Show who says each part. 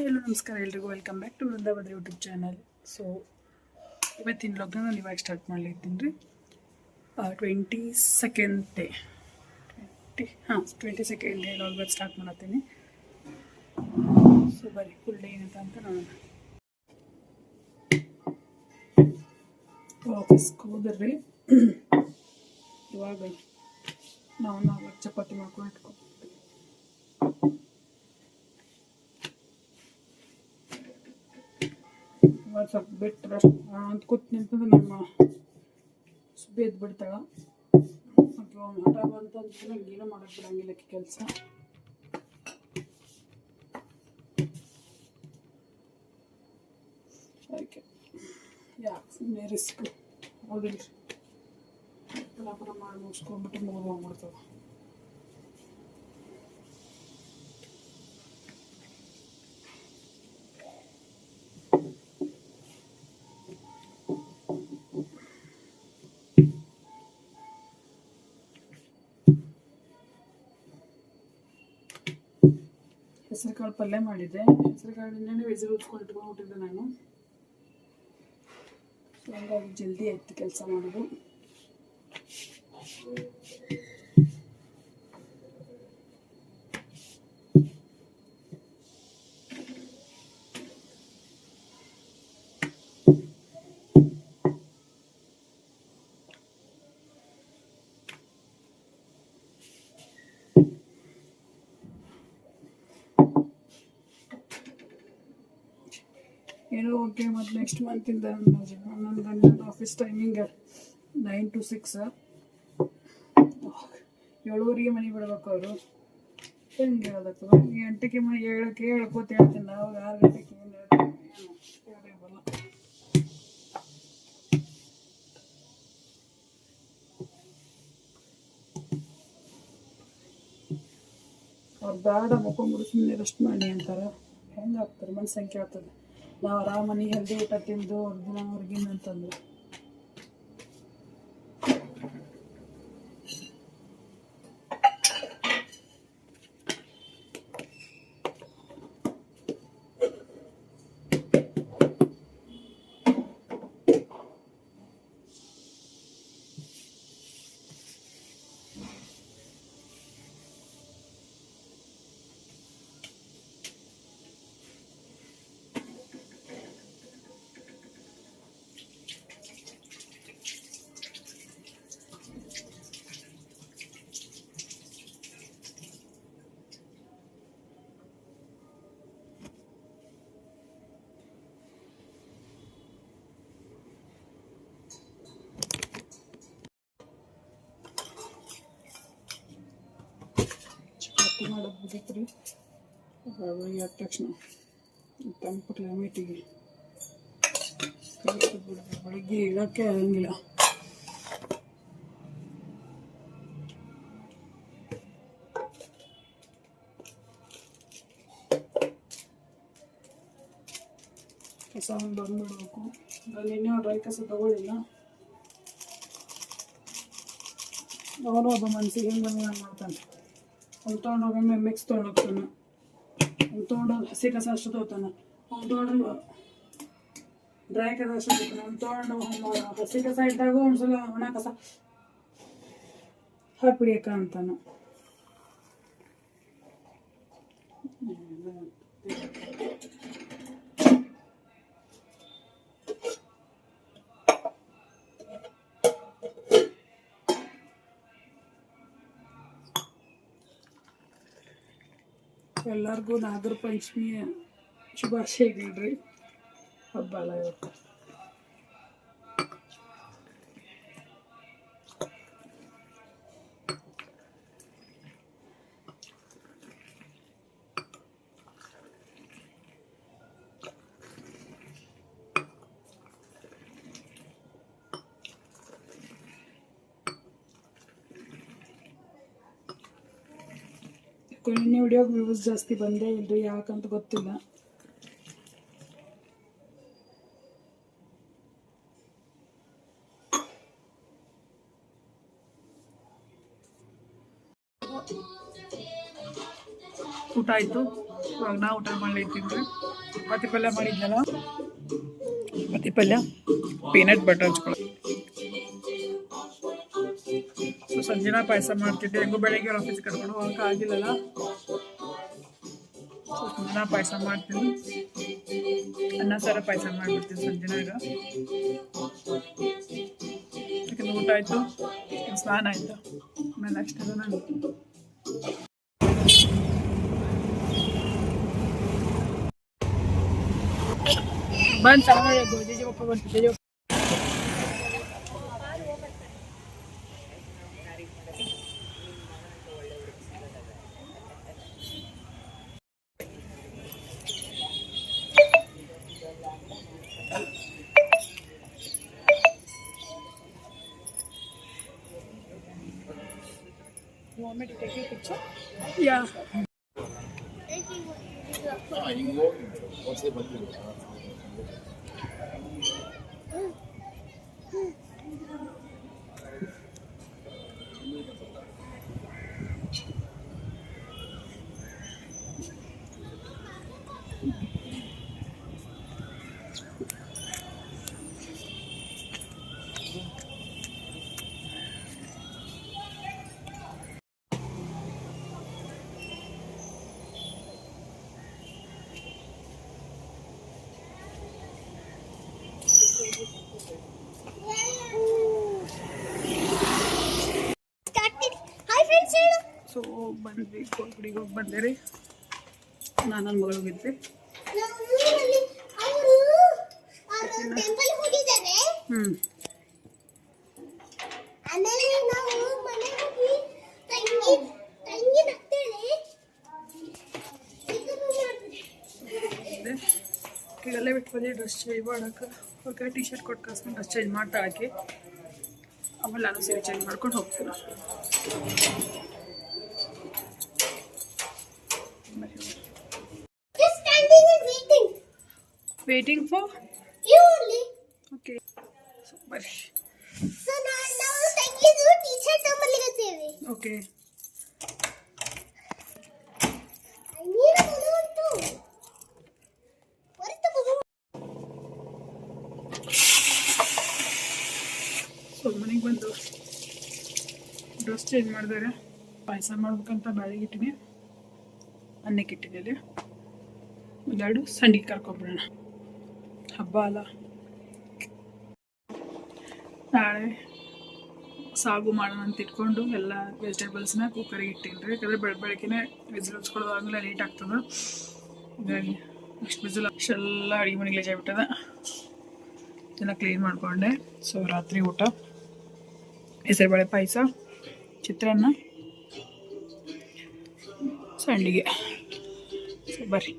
Speaker 1: Hello ನಮಸ್ಕಾರ ಎಲ್ರಿಗೂ welcome back to Vrindavana YouTube channel. So ಇವತ್ತಿನ ವ್ಲಾಗ್ನ ನಾನು ಇವಾಗ ಸ್ಟಾರ್ಟ್ ಮಾಡ್ಲಿದ್ದೀನಿ ರೀ. 22nd day 22nd day vlog start ಮಾಡತ್ತೀನಿ. ಸೊ ಬರೀ ಫುಲ್ ಡೇ ಏನಂತ ಅಂತ ನಾನು ಆಫೀಸ್ಗೆ ಹೋದ್ರಿ. ಇವಾಗ ನಾವು ಚಪಾತಿ ಮಾಡ್ಕೊಂಡು ಇಟ್ಕೊಂಡು ಸ್ವಲ್ಪ ಬಿಟ್ಟರೆ ಅಂತ ಕೂತ್ ನಿಂತಂದ್ರೆ ನಮ್ಮ ಸುಬ್ಬಿ ಎದ್ದು ಬಿಡ್ತಾಳ. ಹಠ ಬಂತಂದ್ರೆ ನಂಗೆ ಏನೂ ಮಾಡೋಕ್ಕೆ ಬಿಡಂಗಿಲ್ಲ ಕೆಲಸ. ಅದಕ್ಕೆ ಯಾಕೆ ಸುಮ್ಮನೆ ರಿಸ್ಕ್ ಹೋಗಿಲ್ಲ ಪುನಃ ಮಾಡಿ ಮುಗಿಸ್ಕೊಂಡ್ಬಿಟ್ಟು ಮುಗಿದು ಹೋಗ್ಬಿಡ್ತವೆ. ಹೆಸರು ಕಾಳು ಪಲ್ಯ ಮಾಡಿದ್ದೆ. ಹೆಸರು ಕಾಳಿಂದನೇ ವಿಸಿಲ್ ಉತ್ಕೊಂಡು ಇಟ್ಕೊಂಡ್ಬಿಟ್ಟಿದ್ದೆ ನಾನು. ಸೊ ಹಂಗಾಗಿ ಜಲ್ದಿ ಆಯ್ತು ಕೆಲಸ ಮಾಡೋದು. ಏನೋ ಓಕೆ. ಮತ್ತು ನೆಕ್ಸ್ಟ್ ಮಂತಿಂದ ನನ್ನ ಗಂಡನ ಆಫೀಸ್ ಟೈಮಿಂಗ್ 9 to 6. 7:30ಗೆ ಮನೆ ಬಿಡ್ಬೇಕು ಅವರು. ಹೆಂಗೆ ಹೇಳೋದಕ್ಕೆ 8ಕ್ಕೆ ಮನೆ ಹೇಳ್ಕೋತ ಹೇಳ್ತೀನಿ. ನಾವು 6 ಗಂಟೆಗೆ ಏನು ಹೇಳೋಲ್ಲ. ಅವ್ರು ಬೇಡ ಮುಖಂಬಿಡು ಸುಮ್ಮನೆ ರೆಸ್ಟ್ ಮಾಡಿ ಅಂತಾರೆ. ಹೆಂಗೆ ಆಗ್ತಾರೆ ಮನಸ್ಸಂಖ್ಯೆ ಆಗ್ತದೆ. ನಾವು ಆರಾಮನಿ ಹೆಲ್ದಿ ಊಟ ತಿಂದು ಹೊರಗಿನ ಅಂತಂದು ಮಾಡೋದು ಬಿದ್ದೈತೆ ರೀ. ಆದ ತಕ್ಷಣ ತಂಪು ಕ್ಲೈಮೇಟಿಗೆ ಬೆಳಗ್ಗೆ ಇಳಕ್ಕೆ ಆಗಂಗಿಲ್ಲ. ಕಸ ಬಂದ್ಬಿಡ್ಬೇಕು. ನಿನ್ನೆ ಡ್ರೈ ಕಸ ತಗೊಳ್ಳಿಲ್ಲ. ಅವನು ಒಬ್ಬ ಮನಸ್ಸಿಗೆ ಹೆಂಗೆ ಬಂದು ಮಾಡ್ತಾನೆ. ಅವ್ನು ತೊಗೊಂಡೋಗಿ ಮಿಕ್ಸ್ ತೊಗೊಂಡೋಗ್ತಾನೆ. ಅವ್ನು ತೊಗೊಂಡೋಗಿ ಹಸಿ ಕಸ ಅಷ್ಟು ತಗೋತಾನೆ. ಅವ್ನು ತೊಗೊಂಡು ಡ್ರೈ ಕಸ ಅಷ್ಟು ತಗೋತಾನೆ. ಅವ್ನು ತೊಗೊಂಡು ಹಸಿ ಕಸ ಇದ್ದಾಗ ಒಂದ್ಸಲ ಒಣ ಕಸ ಹಾಕ್ಬಿಡಿಯಕ್ಕ ಅಂತಾನೆ. ಎಲ್ಲರಿಗೂ ನಾಗರ ಪಂಚಮಿಯ ಶುಭಾಶಯಗಳ್ರಿ. ಹಬ್ಬ ಅಲ್ಲ ಇವತ್ತು. ನಿನ್ನೆ ವಿಡಿಯೋಗೆ ವ್ಯೂಸ್ ಜಾಸ್ತಿ ಬಂದೇ ಇಲ್ರಿ, ಯಾಕಂತ ಗೊತ್ತಿಲ್ಲ. ಊಟ ಆಯಿತು. ಇವಾಗ ನಾ ಊಟ ಮಾಡ್ಲಿಟ್ಟಿದ್ರಿ ಚಪಾತಿ ಪಲ್ಯ ಮಾಡಿದ್ನಲ್ಲ, ಚಪಾತಿ ಪಲ್ಯ ಪೀನಟ್ ಬಟರ್ ಹಚ್ಕೊಳ್ಳಿ. ಸೊ ಸಂಜೆನ ಪಾಯಸ ಮಾಡ್ತಿದ್ದೆ, ಹೆಂಗೋ ಬೆಳಗ್ಗೆ ಆಫೀಸ್ ಕರ್ಕೊಂಡು ಹೋಗಕ್ಕೆ ಆಗಿಲ್ಲಲ್ಲ. ಸೊ ಸಂಜೆನ ಪಾಯಸ ಮಾಡ್ತೀನಿ, ಅನ್ನ ಸಾರ ಪಾಯಸ ಮಾಡಿಬಿಡ್ತೀನಿ ಸಂಜೆನಾಗ. ಯಾಕಂದ್ರೆ ಊಟ ಆಯಿತು, ಸ್ನಾನ ಆಯಿತು, ಆಮೇಲೆ ಅಷ್ಟೆಲ್ಲ ನಾನು ಬಂದು ಚೆನ್ನಾಗಿ ಗೋಜಿ ಒಪ್ಪ ಬರ್ತಿದ್ದೆ. You want me to take your picture? Yeah. So ಬಂದ್ವಿ, ಕೋಲ್ಗುಡಿಗೆ ಹೋಗಿ ಬಂದೆ ರೀ. ನಾನು ನನ್ನ ಮಗಳು ಹೋಗಿದ್ವಿ. ಈಗೆಲ್ಲ ಬಿಟ್ಟು ಬಂದು ಡ್ರೆಸ್ ಚೇಂಜ್ ಮಾಡೋಕೆ ಹೋಗಿ ಟೀ ಶರ್ಟ್ ಕೊಟ್ಟು ಕಳ್ಸ್ಕೊಂಡು ಡ್ರೆಸ್ ಚೇಂಜ್ ಮಾಡ್ತಾ ಹಾಕಿ ಆಮೇಲೆ ನಾನು ಸೀರೆ ಚೇಂಜ್ ಮಾಡ್ಕೊಂಡು ಹೋಗ್ತೀನಿ. Waiting for
Speaker 2: you only.
Speaker 1: Okay. So ಬರ್ರಿ.
Speaker 2: So ನಾವು ತಂಗಿದು ಟೀಚರ್ ತಗೊಂಡ್ಬರ್ಲಿಕತ್ತೀವಿ.
Speaker 1: Okay.
Speaker 2: ನೀರು ಬಂತು. ಹೊರತು ಹೋಗು.
Speaker 1: ಸೊ ಮನೆಗೆ ಬಂದು ಡ್ರೆಸ್ ಚೇಂಜ್ ಮಾಡಿದ್ರೆ ಪಾಯಸ ಮಾಡ್ಬೇಕಂತ ಬಾಳೆಗೆ ಇಟ್ಟಿನಿ, ಅನ್ನಕ್ಕೆ ಇಟ್ಟಿದ್ದೆ. ಒಂದೆರಡು ಸಂಡಿಗೆ ಕರ್ಕೊಂಡ್ಬಿಡೋಣ, ಹಬ್ಬ ಅಲ್ಲ. ನಾಳೆ ಸಾಗು ಮಾಡೋಣ ಅಂತ ಇಟ್ಕೊಂಡು ಎಲ್ಲ ವೆಜಿಟೇಬಲ್ಸ್ನ ಕುಕ್ಕರಿಗೆ ಇಟ್ಟಿನಿ. ಯಾಕಂದರೆ ಬೆಳಗ್ಗೆನೇ ವಿಸಿಲ್ ಹಚ್ಕೊಳ್ಳೋದು ಆಮೇಲೆ ಲೇಟ್ ಆಗ್ತದೆ. ಹೀಗಾಗಿ ಅಷ್ಟು ವಿಸಿಲ್ ಅಷ್ಟೆಲ್ಲ ಅಡುಗೆ ಮನೆಗೆ ಲೇಜ್ ಆಗಿಬಿಟ್ಟದ. ಇದನ್ನು ಕ್ಲೀನ್ ಮಾಡಿಕೊಂಡೆ. ಸೊ ರಾತ್ರಿ ಊಟ ಹೆಸರುಬೇಳೆ ಪಾಯಸ, ಚಿತ್ರಾನ್ನ, ಸಂಡಿಗೆ. ಸೊ ಬರ್ರಿ.